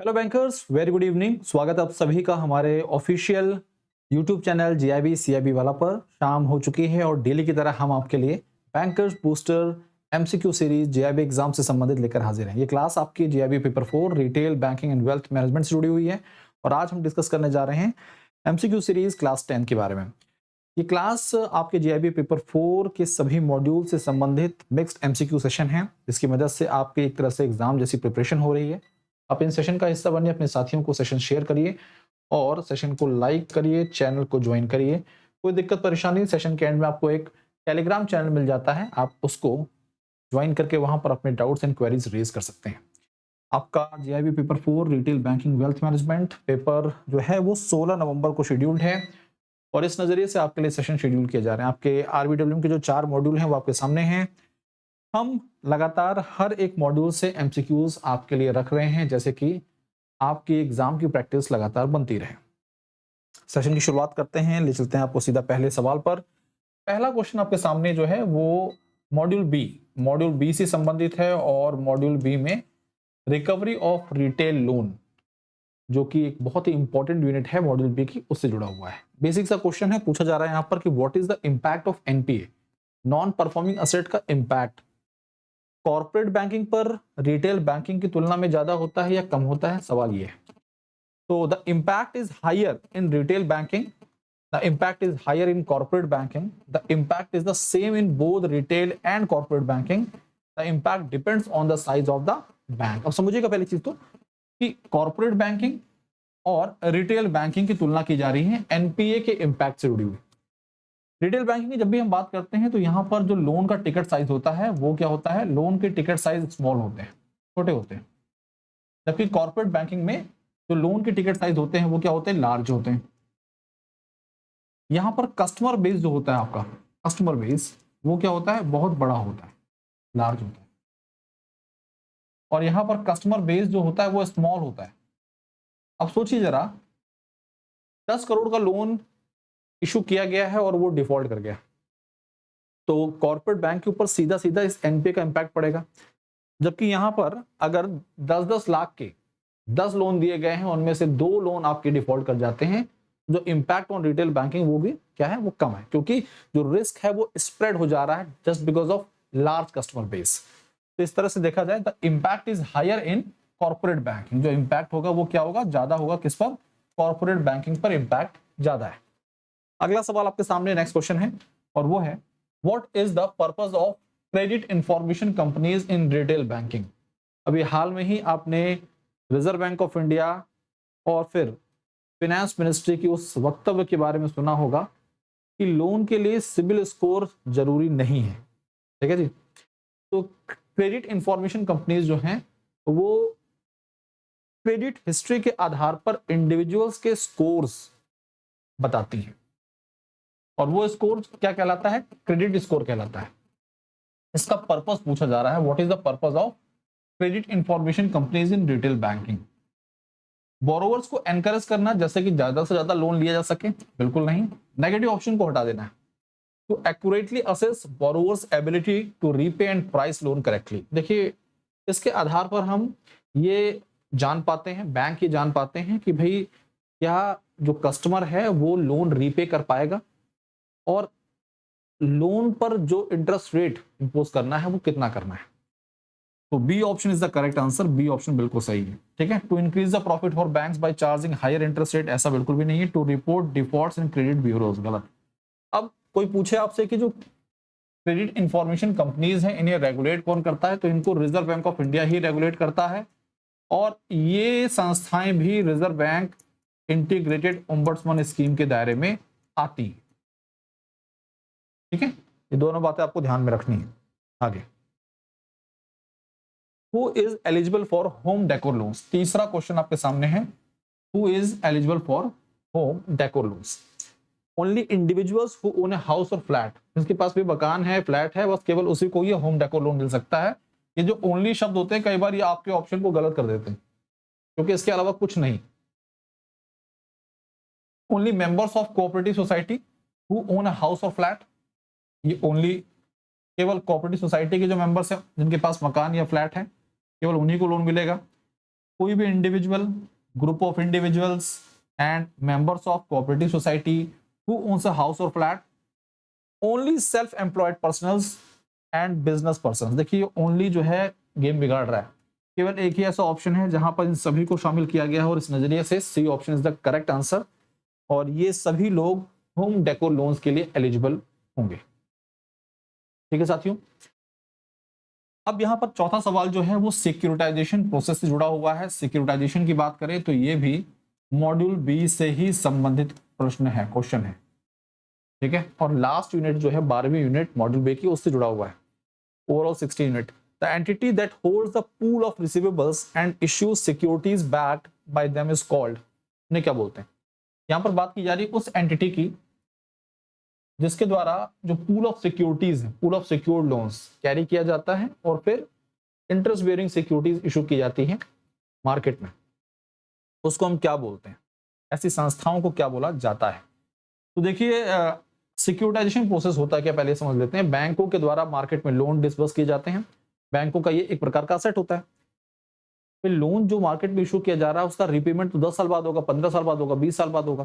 Hello bankers, very good evening. स्वागत है आप सभी का हमारे official YouTube channel GIB CIB वाला पर। शाम हो चुकी है और डेली की तरह हम आपके लिए bankers booster MCQ series GIB exam से संबंधित लेकर हाजिर हैं। ये क्लास आपकी GIB paper 4 retail banking and wealth management से जुड़ी हुई है और आज हम डिस्कस करने जा रहे हैं एमसीक्यू सीरीज क्लास 10 के बारे में। ये क्लास आपके जीआईबी पेपर 4 के सभी मॉड्यूल से संबंधित मिक्स्ड एमसीक्यू सेशन है, जिसकी मदद से आपके एक तरह से एग्जाम जैसी प्रिपरेशन हो रही है। आप इन सेशन का हिस्सा बनिए, अपने साथियों को सेशन शेयर करिए और सेशन को लाइक करिए, चैनल को ज्वाइन करिए। कोई दिक्कत परेशानी, सेशन के एंड में आपको एक टेलीग्राम चैनल मिल जाता है, आप उसको ज्वाइन करके वहां पर अपने डाउट्स एंड क्वेरीज रेज कर सकते हैं। आपका GIB paper 4 retail banking wealth management paper जो है वो 16 नवंबर को शेड्यूल्ड है और इस नजरिए से आपके लिए सेशन शेड्यूल किए जा रहे हैं। आपके आरबीडब्ल्यू के जो 4 मॉड्यूल हैं वो आपके सामने हैं। हम लगातार हर एक मॉड्यूल से एमसीक्यूज आपके लिए रख रहे हैं, जैसे कि आपकी एग्जाम की प्रैक्टिस लगातार बनती रहे। सेशन की शुरुआत करते हैं, ले चलते हैं आपको सीधा पहले सवाल पर। पहला क्वेश्चन आपके सामने जो है वो मॉड्यूल बी से संबंधित है और मॉड्यूल बी में रिकवरी ऑफ रिटेल लोन, जो कि एक बहुत ही इंपॉर्टेंट यूनिट है मॉड्यूल बी की, उससे जुड़ा हुआ है। बेसिक सा क्वेश्चन है, पूछा जा रहा है यहाँ पर कि what is the impact of NPA, non performing asset का इम्पैक्ट कॉर्पोरेट बैंकिंग पर रिटेल बैंकिंग की तुलना में ज्यादा होता है या कम होता है, सवाल ये है। तो the impact is higher in retail banking, the impact is higher in corporate banking, the impact is the same in both retail and corporate banking, the impact depends on the size of the bank. अब समझिएगा पहली चीज तो कि corporate banking और retail banking की तुलना की जा रही है एनपीए के इम्पैक्ट से जुड़ी हुई। रिटेल बैंकिंग की जब भी हम बात करते हैं तो यहाँ पर जो लोन का टिकट साइज होता है वो क्या होता है, लोन के टिकट साइज स्मॉल होते हैं, छोटे होते हैं। जबकि कॉर्पोरेट बैंकिंग में जो लोन के टिकट साइज होते हैं वो क्या होते हैं, लार्ज होते हैं। यहाँ पर कस्टमर बेस जो होता है आपका, कस्टमर बेस वो क्या होता है, बहुत बड़ा होता है, लार्ज होता है। और यहाँ पर कस्टमर बेस जो होता है वो स्मॉल होता है। अब सोचिए जरा, 10 करोड़ का लोन इशू किया गया है और वो डिफॉल्ट कर गया, तो कॉर्पोरेट बैंक के ऊपर सीधा सीधा इस एनपीए का इंपैक्ट पड़ेगा। जबकि यहां पर अगर 10-10 लाख के 10 लोन दिए गए हैं, उनमें से 2 लोन आपके डिफॉल्ट कर जाते हैं, जो इम्पैक्ट ऑन रिटेल बैंकिंग वो भी क्या है, वो कम है, क्योंकि जो रिस्क है वो स्प्रेड हो जा रहा है just because of large customer base. तो इस तरह से देखा जाए the impact is higher in corporate banking, जो इम्पैक्ट होगा वो क्या होगा, ज्यादा होगा। किस पर, कॉर्पोरेट बैंकिंग पर इम्पैक्ट ज्यादा है। अगला सवाल आपके सामने नेक्स्ट क्वेश्चन है और वो है what is the purpose of credit information companies in retail banking. अभी हाल में ही आपने रिजर्व बैंक ऑफ इंडिया और फिर फाइनेंस मिनिस्ट्री की उस वक्तव्य के बारे में सुना होगा कि लोन के लिए सिबिल स्कोर जरूरी नहीं है, ठीक है जी। तो क्रेडिट इंफॉर्मेशन कंपनीज जो हैं वो क्रेडिट हिस्ट्री के आधार पर इंडिविजुअल्स के स्कोर्स बताती हैं और वो स्कोर क्या कहलाता है, क्रेडिट स्कोर कहलाता है। इसका पर्पस पूछा जा रहा है, what is the purpose of credit information companies in retail banking. Borrowers को एनकरेज करना, जैसे कि ज्यादा से ज्यादा लोन लिया जा सके, बिल्कुल नहीं। नेगेटिव ऑप्शन को हटा देना है। To accurately assess borrower's ability to repay and price loan correctly. देखिए, इसके आधार पर हम ये जान पाते हैं, बैंक ये जान पाते हैं कि भाई क्या जो कस्टमर है वो लोन रीपे कर पाएगा और लोन पर जो इंटरेस्ट रेट इंपोज करना है वो कितना करना है। तो B option is the correct answer, B option बिल्कुल सही है, ठीक है। To increase the profit for banks by charging higher interest rate, ऐसा बिल्कुल भी नहीं है। To report defaults in credit bureaus, गलत। अब कोई पूछे आपसे कि जो क्रेडिट इंफॉर्मेशन कंपनीज हैं इन्हें रेगुलेट कौन करता है, तो इनको Reserve Bank of India he regulate करता है और ये संस्थाएं भी reserve bank integrated ombudsman scheme के दायरे में आती है, ठीक है। ये दोनों बातें आपको ध्यान में रखनी है। आगे, who is eligible for home decor loans, तीसरा क्वेश्चन आपके सामने है। Who is eligible for home decor loans, only individuals who own a house और फ्लैट, जिसके पास भी मकान है, फ्लैट है, बस केवल उसी को ये होम डेकोर लोन मिल सकता है। ये जो ओनली शब्द होते हैं कई बार ये आपके ऑप्शन को गलत कर देते हैं, क्योंकि इसके अलावा कुछ नहीं। Only members of cooperative society who own a house और फ्लैट, ये ओनली केवल कोऑपरेटिव सोसाइटी के जो मेंबर्स हैं जिनके पास मकान या फ्लैट है, केवल उन्हीं को लोन मिलेगा। कोई भी individual, group of individuals and members of cooperative society who owns a house और flat, only self employed personals and business person. देखिए ओनली जो है गेम बिगाड़ रहा है, केवल एक ही ऐसा ऑप्शन है जहां पर इन सभी को शामिल किया गया है और इस नजरिए से C option is the correct answer, और ये सभी लोग होम डेकोर लोन्स के लिए एलिजिबल होंगे। ठीक है साथियों, अब यहाँ पर चौथा सवाल जो है वो सिक्योरिटाइजेशन प्रोसेस से जुड़ा हुआ है। सिक्योरिटाइजेशन की बात करें तो ये भी मॉड्यूल बी से ही संबंधित प्रश्न है, क्वेश्चन है। ठीक है, और लास्ट यूनिट जो है 12वीं यूनिट मॉड्यूल बी की, उससे जुड़ा हुआ है। Overall 16 unit. The entity that holds the pool of receivables and issues securities backed by them is called, उन्हें क्या बोलते हैं? यहाँ पर बात की जा रही है उस एंटिटी की जिसके द्वारा जो पूल ऑफ सिक्योरिटीज है, pool of secured loans carry किया जाता है और फिर इंटरेस्ट बेयरिंग सिक्योरिटीज इशू की जाती है मार्केट में, उसको हम क्या बोलते हैं? ऐसी संस्थाओं को क्या बोला जाता है? तो देखिए सिक्योरिटाइजेशन प्रोसेस होता है क्या, पहले समझ लेते हैं। बैंकों के द्वारा मार्केट में लोन डिसबर्स किए जाते हैं, बैंकों का ये एक प्रकार का असेट होता है। फिर लोन जो मार्केट में इशू किया जा रहा है उसका रिपेमेंट तो 10 साल बाद होगा, 15 साल बाद होगा, 20 साल बाद होगा।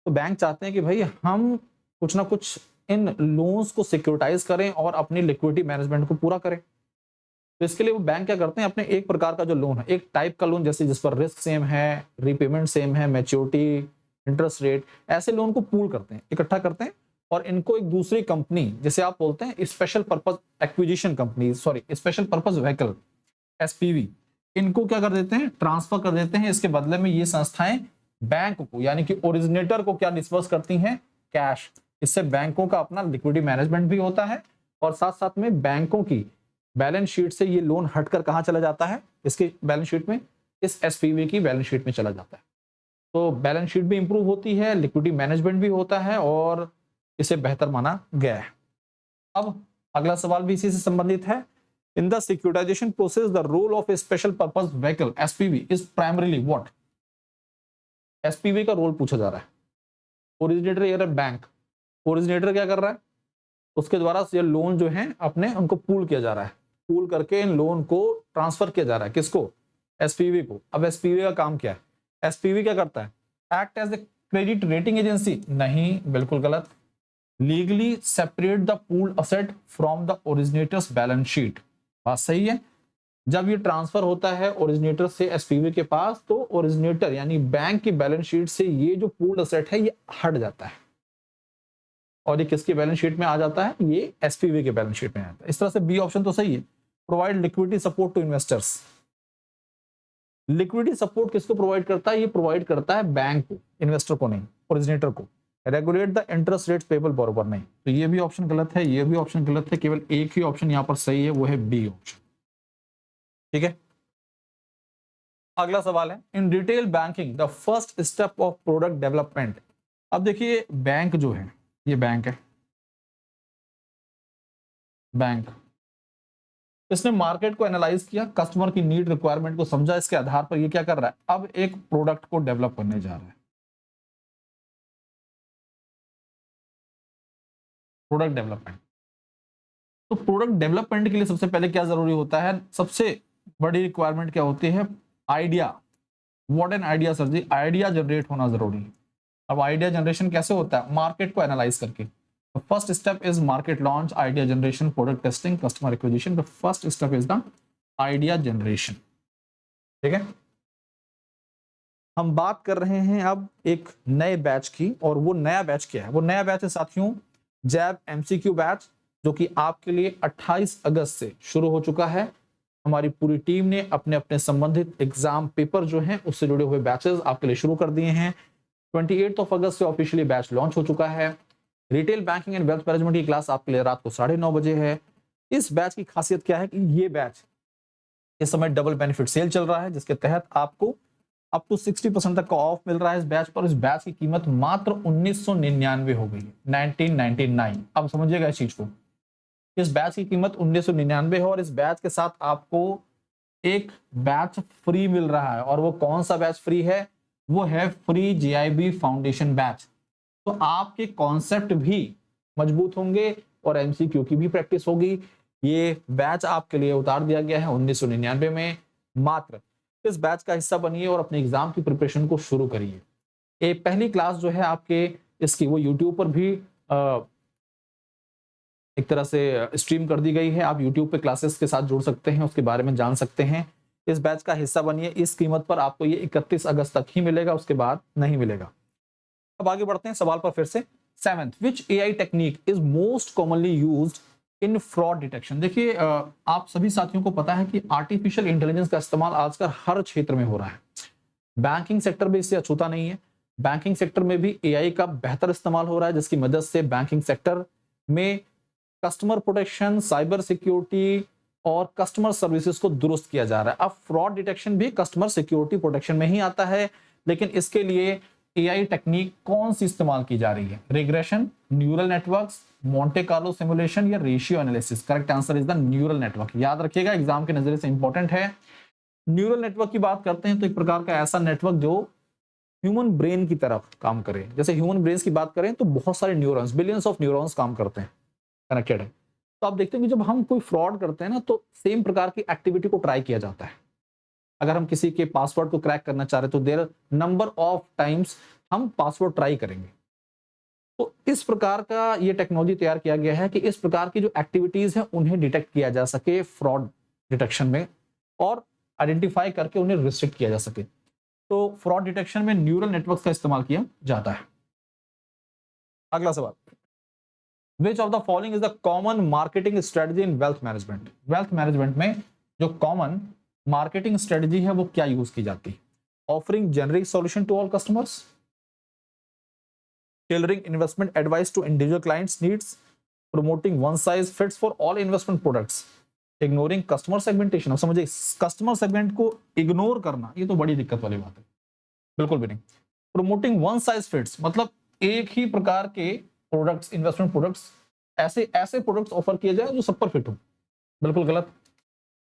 तो बैंक चाहते हैं कि भाई हम कुछ ना कुछ इन लोन्स को सिक्योरिटाइज करें और अपनी लिक्विडिटी मैनेजमेंट को पूरा करें। तो इसके लिए वो बैंक क्या करते हैं, अपने एक प्रकार का जो लोन है, एक टाइप का लोन, जैसे जिस पर रिस्क सेम है, रिपेमेंट सेम है, मैच्योरिटी, इंटरेस्ट रेट, ऐसे लोन को पूल करते हैं, इकट्ठा करते हैं और इनको एक दूसरी कंपनी, जैसे आप बोलते हैं special purpose acquisition company, sorry special purpose vehicle, SPV, इनको क्या कर देते हैं, ट्रांसफर कर देते हैं। इसके बदले में ये संस्थाएं बैंक को यानी कि ओरिजिनेटर को क्या डिस्बर्स करती हैं, कैश। इससे बैंकों का अपना लिक्विडिटी मैनेजमेंट भी होता है और साथ साथ में बैंकों की बैलेंस शीट से ये लोन हटकर कहां चला जाता है, इसके बैलेंस शीट में, इस एसपीवी की बैलेंस शीट में चला जाता है। तो बैलेंस शीट भी इंप्रूव होती है, लिक्विडिटी मैनेजमेंट भी होता है और इसे बेहतर माना गया है। अब अगला सवाल भी इसी से संबंधित है। In the securitization process the role of a special purpose vehicle SPV is primarily what? SPV का रोल पूछा जा रहा है। ओरिजिनेटर या बैंक, ओरिजिनेटर क्या कर रहा है, उसके द्वारा ये लोन जो है अपने उनको पूल किया जा रहा है, पूल करके इन लोन को ट्रांसफर किया जा रहा है, किसको, एसपीवी को। अब एसपीवी का काम क्या है, एसपीवी क्या करता है, act as a credit rating agency? नहीं, बिल्कुल गलत। Legally separate the pooled asset from the originator's balance sheet, बात सही है। जब ये ट्रांसफर होता है ओरिजिनेटर से एसपीवी के पास, तो ओरिजिनेटर यानी बैंक की बैलेंस शीट से ये जो पूल्ड असेट है ये हट जाता है और ये किसके बैलेंस शीट में आ जाता है, ये एसपीवी के बैलेंस शीट में आता है। इस तरह से बी ऑप्शन तो सही है। Provide liquidity support to investors, liquidity support किसको प्रोवाइड करता है, ये प्रोवाइड करता है बैंक को, इन्वेस्टर को नहीं, ओरिजिनेटर को। Regulate the interest rates payable borrower, नहीं। तो ये भी ऑप्शन गलत है, ये भी ऑप्शन गलत है, केवल एक ही ऑप्शन यहाँ पर सही है, वो है बी ऑप्शन। ठीक है, अगला सवाल है, इन retail banking the first step of product development. अब देखिए बैंक जो है, ये बैंक है, बैंक, इसने मार्केट को एनालाइज किया, कस्टमर की नीड रिक्वायरमेंट को समझा, इसके आधार पर ये क्या कर रहा है, अब एक प्रोडक्ट को डेवलप करने जा रहा है। प्रोडक्ट डेवलपमेंट, तो प्रोडक्ट डेवलपमेंट के लिए सबसे पहले क्या जरूरी होता है, सबसे बड़ी रिक्वायरमेंट क्या होती है, idea. What an idea sir ji, idea generate होना जरूरी है। अब आइडिया जनरेशन कैसे होता है, मार्केट को एनालाइज करके। First step is market launch, idea generation, product testing, customer acquisition. The first step is the idea generation. ठीक है, हम बात कर रहे हैं अब एक नए बैच की, और वो नया बैच क्या है, वो नया बैच है साथियों जैब एमसीक्यू बैच, जो कि आपके लिए 28 अगस्त से शुरू हो चुका है। हमारी पूरी टीम ने अपने अपने संबंधित एग्जाम पेपर जो हैं उससे जुड़े हुए बैचेस आपके लिए शुरू कर दिए हैं। 28 अगस्त से ऑफिशियली बैच लॉन्च हो चुका है। Retail banking and wealth management की क्लास आपके लिए रात को 9:30 बजे है। इस बैच की खासियत क्या है कि ये बैच इस समय डबल बेनिफिट सेल चल रहा है, जिसके तहत आपको अप टू 60% तक का ऑफ मिल रहा है इस बैच पर। इस बैच की कीमत मात्र 1999 हो गई है, 1999। अब समझिएगा इस चीज को, इस बैच की कीमत 1999 है और इस बैच के साथ आपको एक बैच फ्री मिल रहा है। और वो कौन सा बैच फ्री है, वो है फ्री जीआईबी फाउंडेशन बैच। तो आपके कॉन्सेप्ट भी मजबूत होंगे और एमसीक्यू की भी प्रैक्टिस होगी। ये बैच आपके लिए उतार दिया गया है 1999 में मात्र। इस बैच का हिस्सा बनिए और अपने एग्जाम की प्रिपरेशन को शुरू करिए। ये पहली क्लास जो है आपके इसकी वो यूट्यूब पर भी एक तरह से स्ट्रीम कर दी गई है। आप यूट्यूब पे क्लासेस के साथ जुड़ सकते हैं, उसके बारे में जान सकते हैं। इस बैच का हिस्सा बनिए। इस कीमत पर आपको ये 31 अगस्त तक ही मिलेगा, उसके बाद नहीं मिलेगा। अब आगे बढ़ते हैं सवाल पर फिर से। 7th, which AI technique is most commonly used in fraud detection. देखिए आप सभी साथियों को पता है कि आर्टिफिशियल इंटेलिजेंस का इस्तेमाल आजकल हर क्षेत्र में हो रहा है। बैंकिंग सेक्टर भी इससे अछूता नहीं है। बैंकिंग सेक्टर में भी एआई का बेहतर इस्तेमाल हो रहा है, जिसकी मदद से बैंकिंग सेक्टर में कस्टमर प्रोटेक्शन, साइबर सिक्योरिटी और कस्टमर सर्विसेज को दुरुस्त किया जा रहा है। अब फ्रॉड डिटेक्शन भी कस्टमर सिक्योरिटी प्रोटेक्शन में ही आता है, लेकिन इसके लिए एआई टेक्निक कौन सी इस्तेमाल की जा रही है? Regression, neural networks, Monte Carlo simulation या ratio analysis? Correct answer is the neural network. याद रखिएगा, एग्जाम के नजरिए से इंपॉर्टेंट है। न्यूरल नेटवर्क की बात करते हैं तो एक प्रकार का ऐसा नेटवर्क जो ह्यूमन ब्रेन की तरफ काम करे। जैसे ह्यूमन ब्रेन की बात करें तो बहुत सारे न्यूरॉन्स, बिलियंस ऑफ न्यूरॉन्स काम करते हैं, कनेक्टेड है। तो आप देखते हैं कि जब हम कोई फ्रॉड करते हैं ना, तो सेम प्रकार की एक्टिविटी को ट्राई किया जाता है। अगर हम किसी के पासवर्ड को क्रैक करना चाह रहे तो देयर नंबर ऑफ टाइम्स हम पासवर्ड ट्राई करेंगे। तो इस प्रकार का ये टेक्नोलॉजी तैयार किया गया है कि इस प्रकार की जो एक्टिविटीज है उन्हें डिटेक्ट किया जा सके फ्रॉड डिटेक्शन में, और आइडेंटिफाई करके उन्हें रिस्ट्रिक्ट किया जा सके। तो फ्रॉड डिटेक्शन में न्यूरल नेटवर्क का इस्तेमाल किया जाता है। अगला सवाल, Which of the following is the common marketing strategy in wealth management? Wealth management में जो कॉमन मार्केटिंग स्ट्रेटजी है वो क्या यूज की जाती है? Offering generic solution to all customers, tailoring investment advice to individual clients needs, promoting one size fits for all investment products, ignoring customer segmentation. अब समझिए, कस्टमर सेगमेंट को इग्नोर करना ये तो बड़ी दिक्कत वाली बात है, बिल्कुल भी नहीं। प्रमोटिंग वन साइज फिट्स मतलब एक ही प्रकार के प्रोडक्ट्स, इन्वेस्टमेंट प्रोडक्ट्स, ऐसे प्रोडक्ट्स ऑफर किए जाए जो सब पर फिट हो, बिल्कुल गलत।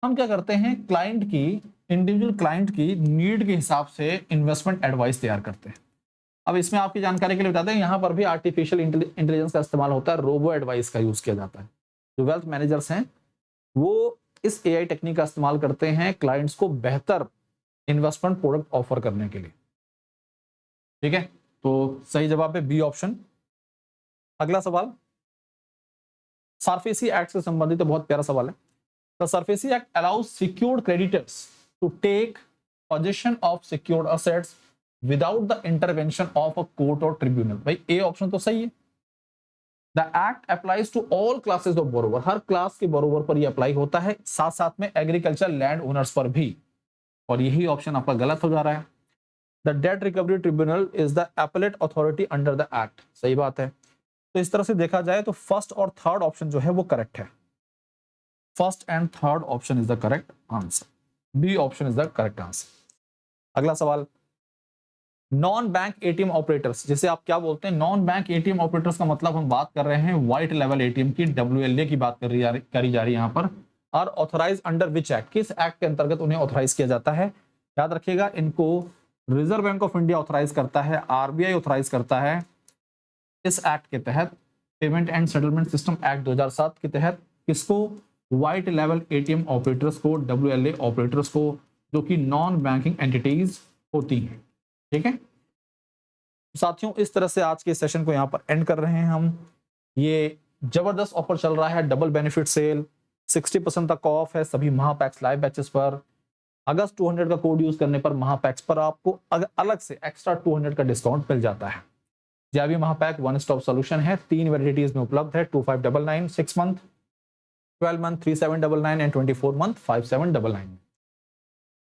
हम क्या करते हैं, क्लाइंट की, इंडिविजुअल क्लाइंट की नीड के हिसाब से इन्वेस्टमेंट एडवाइस तैयार करते हैं। अब इसमें आपकी जानकारी के लिए बताते हैं, यहाँ पर भी आर्टिफिशियल इंटेलिजेंस का इस्तेमाल होता है, रोबो एडवाइस का यूज किया जाता है। जो वेल्थ मैनेजर्स हैं वो इस एआई टेक्निक का इस्तेमाल करते हैं क्लाइंट्स को बेहतर इन्वेस्टमेंट प्रोडक्ट ऑफर करने के लिए। ठीक है, तो सही जवाब है बी ऑप्शन। अगला सवाल, सरफेसी एक्ट से संबंधित बहुत प्यारा सवाल है। The SARFAESI act allows secured creditors to take position of secured assets without the intervention of a court और ट्रिब्यूनल। भाई ए ऑप्शन तो सही है। The act applies to all classes of borrower, हर क्लास के बोरोवर पर यह apply होता है, साथ साथ में एग्रीकल्चर लैंड ओनर्स पर भी। और यही ऑप्शन आपका गलत हो जा रहा है। The date recovery tribunal is the appellate authority under the act. सही बात है। तो इस तरह से देखा जाए तो फर्स्ट और थर्ड ऑप्शन जो है वो करेक्ट है। First and third option is the correct answer. B option is the correct answer. अगला सवाल, नॉन बैंक एटीएम ऑपरेटर्स, जिसे आप क्या बोलते हैं, नॉन बैंक एटीएम ऑपरेटर्स का मतलब हम बात कर रहे हैं व्हाइट लेवल एटीएम की, WLA की बात करी जा रही है यहाँ पर। और ऑथराइज अंडर विच एक्ट, किस एक्ट के अंतर्गत उन्हें ऑथराइज किया जाता है? याद रखिएगा, इनको Reserve Bank of India authorize करता है, RBI ऑथराइज करता है। इस एक्ट के तहत, payment and settlement system act 2007 के तहत, किसको? व्हाइट लेवल एटीएम ऑपरेटर्स को, WLA ऑपरेटर्स को, जो कि नॉन बैंकिंग एंटिटीज होती हैं। ठीक है साथियों, इस तरह से आज के सेशन को यहाँ पर एंड कर रहे हैं हम। ये जबरदस्त ऑफर चल रहा है, डबल बेनिफिट सेल, 60% तक ऑफ है सभी महापैक्स लाइव बैचेस पर। अगस्त 200 का कोड यूज करने पर महापैक्स पर आपको अलग से एक्स्ट्रा 200 का डिस्काउंट मिल जाता है। JIB महापैक वन स्टॉप सोल्यूशन है, 3 वैलिडिटीज में उपलब्ध है, 2599, 6 मंथ, 12 मंथ, 3799 एंड 24 मंथ 5799।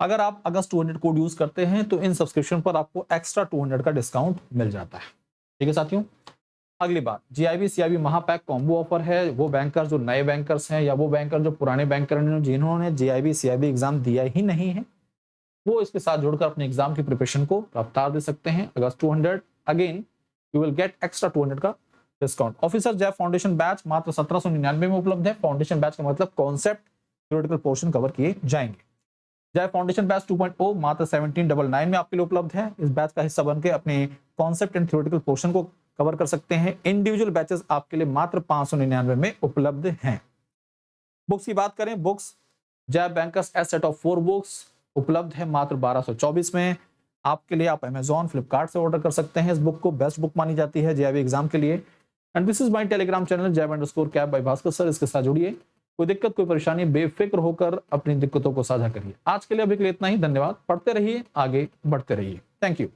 अगर आप अगस्त 200 कोड यूज करते हैं तो इन सब्सक्रिप्शन पर आपको एक्स्ट्रा 200 का डिस्काउंट मिल जाता है। ठीक है साथियों, अगली बात, JIB CIB महापैक कॉम्बो ऑफर है। वो बैंकर जो नए बैंकर्स हैं या वो बैंकर जो पुराने बैंकर हैं जिन्होंने JIB CIB एग्जाम दिया ही नहीं है, वो इसके साथ जुड़कर अपने एग्जाम की प्रिपरेशन को रफ्तार दे सकते हैं। अगस्त 200 again you will get extra 200 का डिस्काउंट। ऑफिसर जैब फाउंडेशन बैच मात्र 1799 में उपलब्ध है। फाउंडेशन बैच का मतलब कॉन्सेप्ट, थ्योरेटिकल पोर्शन कवर किए जाएंगे। जैब फाउंडेशन बैच 2.0 मात्र 1799 में आपके लिए उपलब्ध है। इस बैच का हिस्सा बनकर अपने कॉन्सेप्ट एंड थ्योरेटिकल पोर्शन को कवर कर सकते हैं। इंडिविजुअल बैचेस आपके लिए मात्र 599 में उपलब्ध हैं। बुक्स की बात करें, बुक्स जैब बैंकर्स एस सेट ऑफ 4 बुक्स, उपलब्ध है मात्र 1224 में। आपके लिए आप अमेजॉन, फ्लिपकार्ट से ऑर्डर कर सकते हैं। इस बुक को बेस्ट बुक मानी जाती है जेईबी एग्जाम के लिए। And this is my Telegram channel जैब_कैब बाय भास्कर सर। इसके साथ जुड़िए। कोई दिक्कत, कोई परेशानी, बेफिक्र होकर अपनी दिक्कतों को साझा करिए। आज के लिए अभी के लिए इतना ही। धन्यवाद। पढ़ते रहिए, आगे बढ़ते रहिए। Thank you.